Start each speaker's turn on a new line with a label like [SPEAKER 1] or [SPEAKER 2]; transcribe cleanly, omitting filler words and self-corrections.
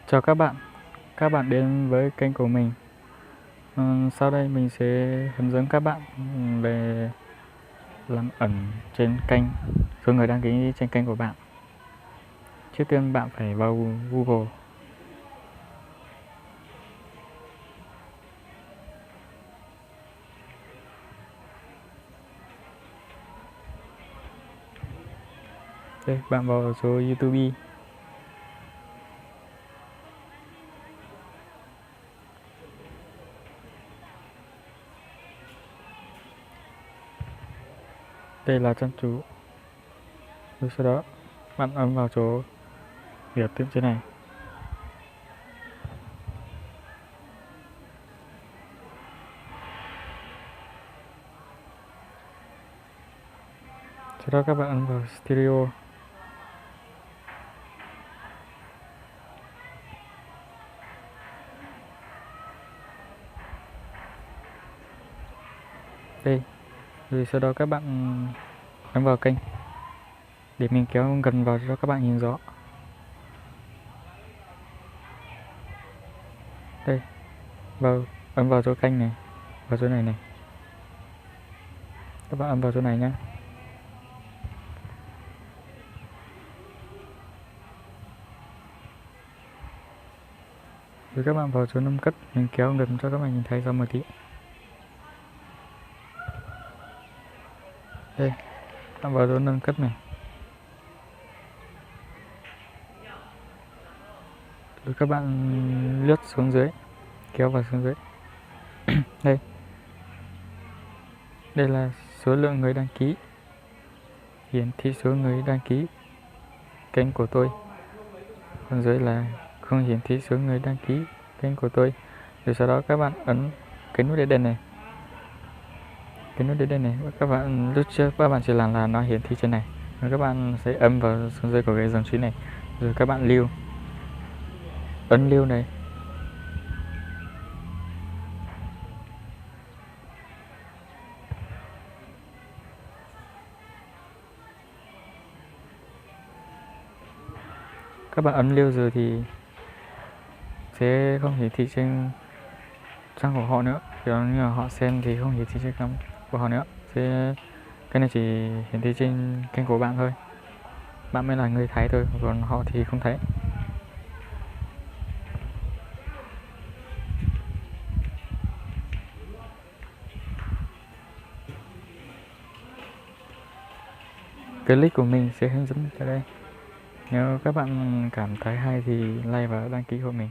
[SPEAKER 1] Chào các bạn đến với kênh của mình. Sau đây mình sẽ hướng dẫn các bạn về làm ẩn trên kênh, số người đăng ký trên kênh của bạn. Trước tiên bạn phải vào Google. Đây, bạn vào số YouTube. Đây là trang chủ. Rồi sau đó bạn ấn vào chỗ biểu tượng trên này. Sau đó các bạn ấn vào stereo. Đây. Rồi sau đó các bạn ấn vào kênh để mình kéo gần vào cho các bạn nhìn rõ. Đây, ấn vào chỗ kênh này, vào chỗ này này. Các bạn ấn vào chỗ này nhé. Rồi các bạn vào chỗ nâng cấp, mình kéo gần cho các bạn nhìn thấy ra một tí. Đây, bạn vào chỗ nâng cấp này. Rồi các bạn lướt xuống dưới, kéo vào xuống dưới. Đây. Đây là số lượng người đăng ký. Hiển thị số người đăng ký kênh của tôi. Còn dưới là không hiển thị số người đăng ký kênh của tôi. Rồi sau đó các bạn ấn cái nút đèn này. Cái nút đèn này các bạn lúc trước các bạn chỉ làm là nó hiển thị trên này. Rồi các bạn sẽ ấn vào xuống dưới của cái dòng chữ này. Rồi các bạn lưu. Ấn lưu này. Các bạn ấn lưu rồi thì sẽ không hiển thị trên trang của họ nữa. Kiểu như là họ xem thì không hiển thị trên trang của họ nữa. Cái này chỉ hiển thị trên kênh của bạn thôi. Bạn mới là người thấy thôi, còn họ thì không thấy. Clip của mình sẽ hướng dẫn ở đây. Nếu các bạn cảm thấy hay thì like và đăng ký của mình.